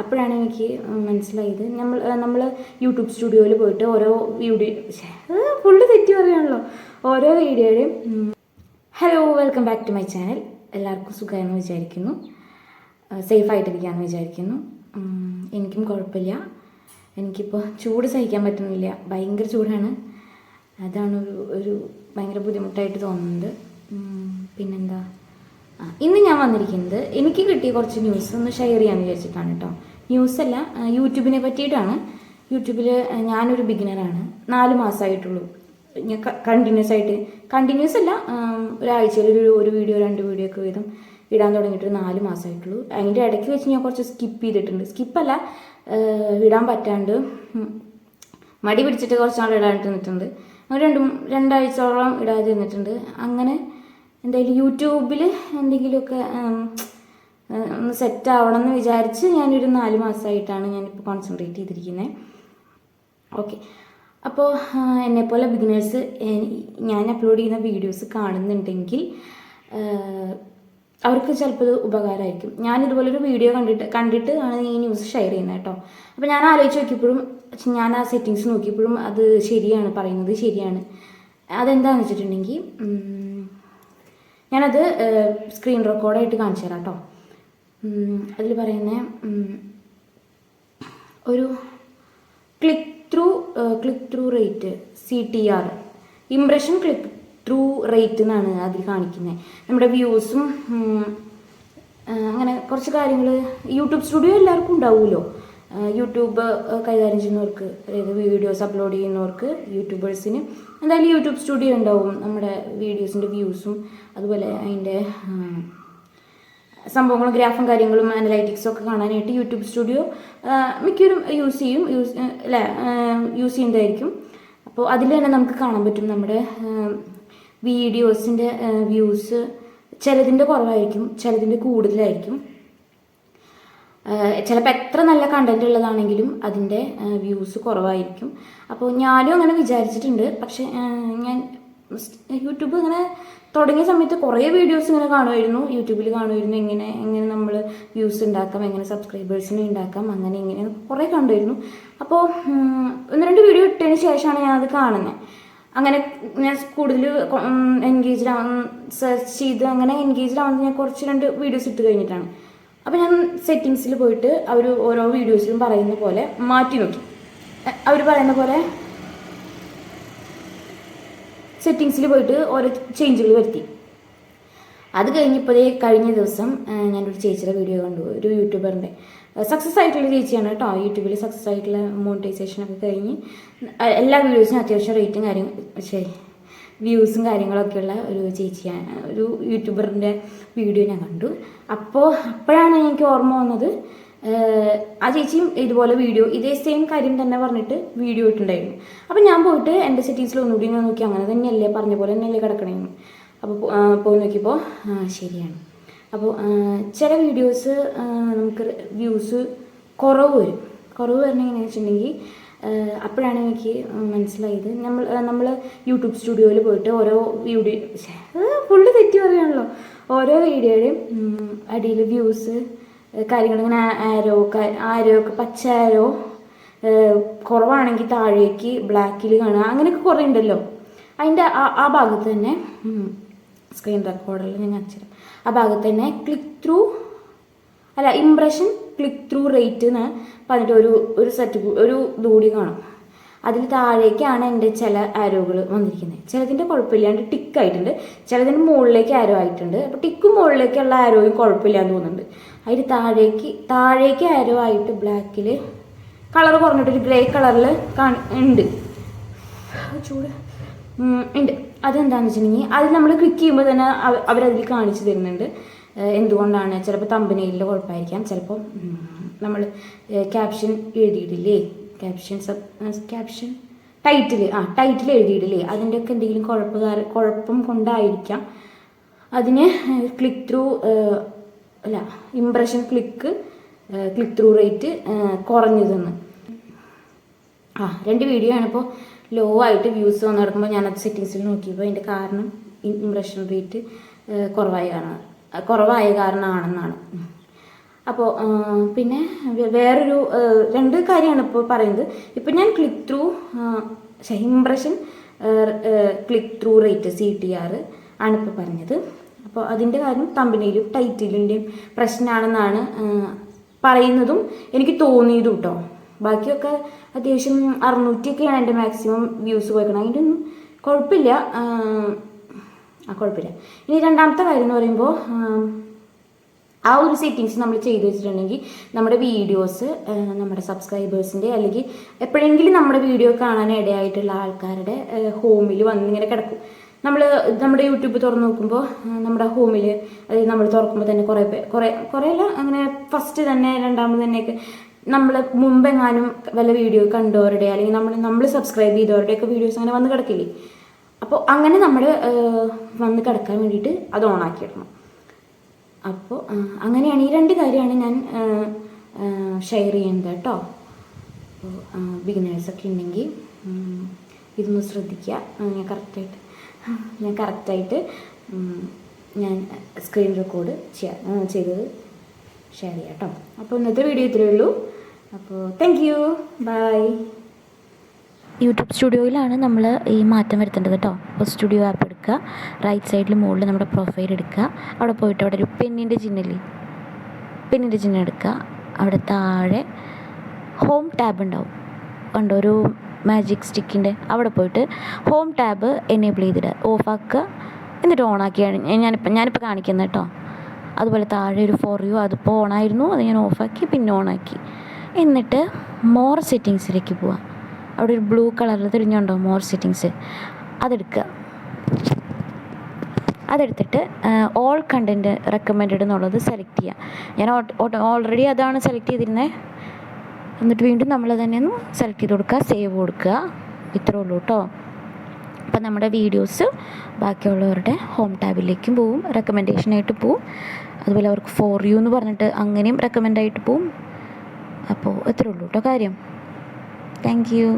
അപ്പോഴാണ് എനിക്ക് മനസ്സിലായത് നമ്മൾ യൂട്യൂബ് സ്റ്റുഡിയോയിൽ പോയിട്ട് ഓരോ വീഡിയോ ഫുള്ള് തെറ്റി പറയുകയാണല്ലോ ഓരോ വീഡിയോയുടെയും hello welcome back to my channel. എല്ലാവർക്കും സുഖമായെന്ന് വിചാരിക്കുന്നു, സേഫായിട്ടിരിക്കുകയെന്ന് വിചാരിക്കുന്നു. എനിക്കും കുഴപ്പമില്ല. എനിക്കിപ്പോൾ ചൂട് സഹിക്കാൻ പറ്റുന്നില്ല, ഭയങ്കര ചൂടാണ്. അതാണ് ഒരു ഭയങ്കര ബുദ്ധിമുട്ടായിട്ട് തോന്നുന്നുണ്ട്. പിന്നെന്താ, ഇന്ന് ഞാൻ വന്നിരിക്കുന്നത് എനിക്ക് കിട്ടിയ കുറച്ച് ന്യൂസ് ഒന്ന് ഷെയർ ചെയ്യാമെന്ന് വിചാരിച്ചിട്ടാണ് കേട്ടോ. ന്യൂസല്ല, യൂട്യൂബിനെ പറ്റിയിട്ടാണ്. യൂട്യൂബിൽ ഞാനൊരു ബിഗിനറാണ്, 4 മാസമായിട്ടുള്ളൂ. ഞാൻ കണ്ടിന്യൂസ് അല്ല, ഒരാഴ്ചയിൽ ഒരു വീഡിയോ 2 വീഡിയോ ഒക്കെ വീതം ഇടാൻ തുടങ്ങിയിട്ട് 4 മാസമായിട്ടുള്ളൂ. അതിൻ്റെ ഇടയ്ക്ക് വെച്ച് ഞാൻ കുറച്ച് സ്കിപ്പ് ചെയ്തിട്ടുണ്ട്. സ്കിപ്പല്ല, ഇടാൻ പറ്റാണ്ട് മടി പിടിച്ചിട്ട് കുറച്ച് നാൾ ഇടാൻ നിന്നിട്ടുണ്ട്. രണ്ടാഴ്ചയോളം ഇടാതെ നിന്നിട്ടുണ്ട്. അങ്ങനെ എന്തായാലും യൂട്യൂബിൽ എന്തെങ്കിലുമൊക്കെ ഒന്ന് സെറ്റ് ആവണം എന്ന് വിചാരിച്ച് ഞാനൊരു 4 മാസമായിട്ടാണ് ഞാനിപ്പോൾ കോൺസെൻട്രേറ്റ് ചെയ്തിരിക്കുന്നത്. ഓക്കെ, അപ്പോൾ എന്നെപ്പോലെ ബിഗിനേഴ്സ് ഞാൻ അപ്ലോഡ് ചെയ്യുന്ന വീഡിയോസ് കാണുന്നുണ്ടെങ്കിൽ അവർക്ക് ചിലപ്പോൾ ഇത് ഉപകാരമായിരിക്കും. ഞാനിതുപോലൊരു വീഡിയോ കണ്ടിട്ട് ആണ് ഈ ന്യൂസ് ഷെയർ ചെയ്യുന്നത് കേട്ടോ. അപ്പോൾ ഞാൻ ആലോചിച്ച് നോക്കിയപ്പോഴും, ഞാൻ ആ സെറ്റിങ്സ് നോക്കിയപ്പോഴും അത് ശരിയാണ്, പറയുന്നത് ശരിയാണ്. അതെന്താണെന്ന് വെച്ചിട്ടുണ്ടെങ്കിൽ ഞാനത് സ്ക്രീൻ റെക്കോർഡായിട്ട് കാണിച്ചു തരാം കേട്ടോ. അതിൽ പറയുന്ന ഒരു click through rate CTR, impression click through rate എന്നാണ് അതിൽ കാണിക്കുന്നത്. നമ്മുടെ വ്യൂസും അങ്ങനെ കുറച്ച് കാര്യങ്ങൾ യൂട്യൂബ് സ്റ്റുഡിയോ എല്ലാവർക്കും ഉണ്ടാവുമല്ലോ. യൂട്യൂബ് കൈകാര്യം ചെയ്യുന്നവർക്ക്, അതായത് വീഡിയോസ് അപ്ലോഡ് ചെയ്യുന്നവർക്ക്, യൂട്യൂബേഴ്സിന് എന്തായാലും യൂട്യൂബ് സ്റ്റുഡിയോ ഉണ്ടാവും. നമ്മുടെ വീഡിയോസിൻ്റെ വ്യൂസും അതുപോലെ അതിൻ്റെ സംഭവങ്ങളും ഗ്രാഫും കാര്യങ്ങളും അനലൈറ്റിക്സും ഒക്കെ കാണാനായിട്ട് യൂട്യൂബ് സ്റ്റുഡിയോ മിക്കവരും യൂസ് ചെയ്യുന്നതായിരിക്കും. അപ്പോൾ അതിൽ തന്നെ നമുക്ക് കാണാൻ പറ്റും നമ്മുടെ വീഡിയോസിൻ്റെ വ്യൂസ് ചിലതിൻ്റെ കുറവായിരിക്കും, ചിലതിൻ്റെ കൂടുതലായിരിക്കും. ചിലപ്പോൾ എത്ര നല്ല കണ്ടൻറ് ഉള്ളതാണെങ്കിലും അതിൻ്റെ വ്യൂസ് കുറവായിരിക്കും. അപ്പോൾ ഞാനും അങ്ങനെ വിചാരിച്ചിട്ടുണ്ട്. പക്ഷേ ഞാൻ യൂട്യൂബ് ഇങ്ങനെ തുടങ്ങിയ സമയത്ത് കുറേ വീഡിയോസ് ഇങ്ങനെ യൂട്യൂബിൽ കാണുമായിരുന്നു. എങ്ങനെ നമ്മൾ വ്യൂസ് ഉണ്ടാക്കാം, എങ്ങനെ സബ്സ്ക്രൈബേഴ്സിനെ ഉണ്ടാക്കാം, അങ്ങനെ ഇങ്ങനെ കുറേ കണ്ടുവരുന്നു. അപ്പോൾ 1-2 വീഡിയോ ഇട്ടതിന് ശേഷമാണ് ഞാനത് കാണുന്നത്. അങ്ങനെ ഞാൻ കൂടുതൽ എൻഗേജ്ഡ് സെർച്ച് ചെയ്ത് അങ്ങനെ എൻഗേജ്ഡ് ആവുന്നത് ഞാൻ കുറച്ച് 2 വീഡിയോസ് ഇട്ട് കഴിഞ്ഞിട്ടാണ്. അപ്പോൾ ഞാൻ സെറ്റിങ്സിൽ പോയിട്ട് അവർ ഓരോ വീഡിയോസിലും പറയുന്ന പോലെ മാറ്റി നോക്കി. അവർ പറയുന്ന പോലെ സെറ്റിങ്സിൽ പോയിട്ട് ഓരോ ചേഞ്ചുകൾ വരുത്തി. അത് കഴിഞ്ഞപ്പോഴേ കഴിഞ്ഞ ദിവസം ഞാനൊരു ചേച്ചിയുടെ വീഡിയോ കണ്ടു, ഒരു യൂട്യൂബറിൻ്റെ. സക്സസ് ആയിട്ടുള്ള ചേച്ചിയാണ് കേട്ടോ. യൂട്യൂബിൽ സക്സസ് ആയിട്ടുള്ള മോണിറ്റൈസേഷനൊക്കെ കഴിഞ്ഞ് എല്ലാ വീഡിയോസിനും അത്യാവശ്യം റേറ്റും വ്യൂസും കാര്യങ്ങളൊക്കെയുള്ള ഒരു ചേച്ചിയാണ്. ഒരു യൂട്യൂബറിൻ്റെ വീഡിയോ ഞാൻ കണ്ടു. അപ്പോഴാണ് എനിക്ക് ഓർമ്മ വന്നത്, ആ ചേച്ചിയും ഇതുപോലെ വീഡിയോ ഇതേ സെയിം കാര്യം തന്നെ പറഞ്ഞിട്ട് വീഡിയോ ഇട്ടുണ്ടായിരുന്നു. അപ്പോൾ ഞാൻ പോയിട്ട് എൻ്റെ സെറ്റിങ്സിൽ ഒന്നുകൂടി ഞാൻ നോക്കി, അങ്ങനെ തന്നെയല്ലേ, പറഞ്ഞ പോലെ തന്നെയല്ലേ കിടക്കണേന്ന്. അപ്പോൾ പോയി നോക്കിയപ്പോൾ ശരിയാണ്. അപ്പോൾ ചില വീഡിയോസ് നമുക്ക് വ്യൂസ് കുറവ് വരും. കുറവ് വരണം എങ്ങനെയാണെന്ന് വെച്ചിട്ടുണ്ടെങ്കിൽ അപ്പോഴാണ് എനിക്ക് മനസ്സിലായത്, നമ്മൾ യൂട്യൂബ് സ്റ്റുഡിയോയിൽ പോയിട്ട് ഓരോ വീഡിയോ ഫുള്ള് തെറ്റി പറയുകയാണല്ലോ ഓരോ വീഡിയോയുടെയും അടിയിൽ വ്യൂസ് കാര്യങ്ങളിങ്ങനെ ആരോ ഒക്കെ പച്ച ആരോ കുറവാണെങ്കിൽ താഴേക്ക് ബ്ലാക്കിൽ കാണുക, അങ്ങനെയൊക്കെ കുറേ ഉണ്ടല്ലോ. അതിൻ്റെ ആ ഭാഗത്ത് തന്നെ സ്ക്രീൻ റെക്കോർഡിൽ ഞാൻ അക്ഷരം ആ ഭാഗത്ത് തന്നെ ഇംപ്രഷൻ ക്ലിക്ക് ത്രൂ റേറ്റ് എന്ന് പറഞ്ഞിട്ട് ഒരു ഇതുകൂടി കാണും. അതിൽ താഴേക്കാണ് എൻ്റെ ചില ആരോകൾ വന്നിരിക്കുന്നത്. ചിലതിൻ്റെ കുഴപ്പമില്ലാണ്ട് ടിക്കായിട്ടുണ്ട്, ചിലതിൻ്റെ മുകളിലേക്ക് ആരോ ആയിട്ടുണ്ട്. അപ്പോൾ ടിക്കും മുകളിലേക്കുള്ള ആരോയും കുഴപ്പമില്ലാന്ന് തോന്നുന്നുണ്ട്. അതിൽ താഴേക്ക് ആരോ ആയിട്ട് ബ്ലാക്കിൽ കളർ കുറഞ്ഞിട്ടൊരു ഗ്രേ കളറിൽ ഉണ്ട്, ചൂട് ഉണ്ട്. അതെന്താണെന്ന് വെച്ചിട്ടുണ്ടെങ്കിൽ അത് നമ്മൾ ക്ലിക്ക് ചെയ്യുമ്പോൾ തന്നെ അവരതിൽ കാണിച്ചു തരുന്നുണ്ട് എന്തുകൊണ്ടാണ്. ചിലപ്പോൾ തമ്പനെയിലിൻ്റെ കുഴപ്പമായിരിക്കാം, ചിലപ്പോൾ നമ്മൾ ക്യാപ്ഷൻ എഴുതിയിട്ടില്ലേ, ക്യാപ്ഷൻ ടൈറ്റിൽ എഴുതിയിട്ടില്ലേ, അതിൻ്റെയൊക്കെ എന്തെങ്കിലും കുഴപ്പം കൊണ്ടായിരിക്കാം അതിന് click through impression click through rate കുറഞ്ഞതെന്ന്. 2 വീഡിയോ ആണിപ്പോൾ ലോ ആയിട്ട് വ്യൂസ് വന്ന് കിടക്കുമ്പോൾ ഞാനത് സെറ്റിങ്സിൽ നോക്കിയപ്പോൾ അതിൻ്റെ കാരണം ഇംപ്രഷൻ റേറ്റ് കുറവായ കാരണമാണെന്നാണ്. അപ്പോൾ പിന്നെ വേറൊരു 2 കാര്യമാണ് ഇപ്പോൾ പറയുന്നത്. ഇപ്പം ഞാൻ click through impression click through rate CTR ആണ് ഇപ്പോൾ പറഞ്ഞത്. അപ്പോൾ അതിൻ്റെ കാര്യം തമ്പനയിലും ടൈറ്റിലിൻ്റെയും പ്രശ്നമാണെന്നാണ് പറയുന്നതും എനിക്ക് തോന്നിയതും കേട്ടോ. ബാക്കിയൊക്കെ അത്യാവശ്യം 600ഒക്കെയാണ് എൻ്റെ മാക്സിമം വ്യൂസ് പോയിക്കണം. അതിൻ്റെ ഒന്നും കുഴപ്പമില്ല. കുഴപ്പമില്ല. ഇനി രണ്ടാമത്തെ കാര്യം എന്ന് പറയുമ്പോൾ ആ ഒരു സെറ്റിങ്സ് നമ്മൾ ചെയ്ത് വെച്ചിട്ടുണ്ടെങ്കിൽ നമ്മുടെ വീഡിയോസ് നമ്മുടെ സബ്സ്ക്രൈബേഴ്സിൻ്റെ അല്ലെങ്കിൽ എപ്പോഴെങ്കിലും നമ്മുടെ വീഡിയോ കാണാൻ ഇടയായിട്ടുള്ള ആൾക്കാരുടെ ഹോമിൽ വന്നിങ്ങനെ കിടക്കും. നമ്മുടെ യൂട്യൂബ് തുറന്ന് നോക്കുമ്പോൾ നമ്മുടെ ഹോമിൽ, അതായത് നമ്മൾ തുറക്കുമ്പോൾ തന്നെ കുറേയല്ല, അങ്ങനെ ഫസ്റ്റ് തന്നെ രണ്ടാമത് തന്നെയൊക്കെ നമ്മൾ മുമ്പെങ്ങാനും വല്ല വീഡിയോ കണ്ടവരുടെ അല്ലെങ്കിൽ നമ്മൾ സബ്സ്ക്രൈബ് ചെയ്തവരുടെയൊക്കെ വീഡിയോസ് അങ്ങനെ വന്ന് കിടക്കില്ലേ. അപ്പോൾ അങ്ങനെ നമ്മൾ വന്ന് കിടക്കാൻ വേണ്ടിയിട്ട് അത് ഓണാക്കിയിടണം. അപ്പോൾ അങ്ങനെയാണ് ഈ 2 കാര്യമാണ് ഞാൻ ഷെയർ ചെയ്യുന്നത് കേട്ടോ. അപ്പോൾ ബിഗിനേഴ്സൊക്കെ ഉണ്ടെങ്കിൽ ഇതൊന്ന് ശ്രദ്ധിക്കുക. ഞാൻ കറക്റ്റായിട്ട് ഞാൻ സ്ക്രീൻ റെക്കോർഡ് ചെയ്തത് ഷെയർ ചെയ്യാം കേട്ടോ. അപ്പോൾ ഇന്നത്തെ വീഡിയോ ഇത്രയേ ഉള്ളൂ. അപ്പോൾ താങ്ക് യു, ബൈ. യൂട്യൂബ് സ്റ്റുഡിയോയിലാണ് നമ്മൾ ഈ മാറ്റം വരുത്തേണ്ടത് കേട്ടോ. അപ്പോൾ സ്റ്റുഡിയോ ആപ്പ് എടുക്കുക, റൈറ്റ് സൈഡിൽ മുകളിൽ നമ്മുടെ പ്രൊഫൈൽ എടുക്കുക, അവിടെ പോയിട്ട് അവിടെ ഒരു പെന്നിൻ്റെ ചിഹ്നം എടുക്കുക. അവിടെ താഴെ ഹോം ടാബ് ഉണ്ടാവും, കണ്ടോ, ഒരു മാജിക് സ്റ്റിക്കിൻ്റെ അവിടെ പോയിട്ട് ഹോം ടാബ് എനേബിൾ ചെയ്തിടുക, ഓഫാക്കുക, എന്നിട്ട് ഓണാക്കിയാണ് ഞാനിപ്പോൾ കാണിക്കുന്നത് കേട്ടോ. അതുപോലെ താഴെ ഒരു ഫോർ യു, അതിപ്പോൾ ഓണായിരുന്നു, അത് ഞാൻ ഓഫാക്കി പിന്നെ ഓണാക്കി. എന്നിട്ട് മോർ സെറ്റിങ്സിലേക്ക് പോവാം. അവിടെ ഒരു ബ്ലൂ കളറിൽ തിരിഞ്ഞുണ്ടോ മോർ സെറ്റിങ്സ്, അതെടുത്തിട്ട് ഓൾ കണ്ടൻറ്റ് റെക്കമെൻഡഡ് എന്നുള്ളത് സെലക്ട് ചെയ്യുക. ഞാൻ ഓൾറെഡി അതാണ് സെലക്ട് ചെയ്തിരുന്നത്. എന്നിട്ട് വീണ്ടും നമ്മൾ തന്നെ ഒന്ന് സെലക്ട് ചെയ്ത് കൊടുക്കുക, സേവ് കൊടുക്കുക. ഇത്രേ ഉള്ളൂ കേട്ടോ. അപ്പം നമ്മുടെ വീഡിയോസ് ബാക്കിയുള്ളവരുടെ ഹോം ടാബിലേക്കും പോവും, റെക്കമെൻഡേഷനായിട്ട് പോവും. അതുപോലെ അവർക്ക് ഫോർ യു എന്ന് പറഞ്ഞിട്ട് അങ്ങനെയും റെക്കമെൻഡായിട്ട് പോവും. അപ്പോൾ ഇത്രേ ഉള്ളൂ കേട്ടോ കാര്യം. Thank you.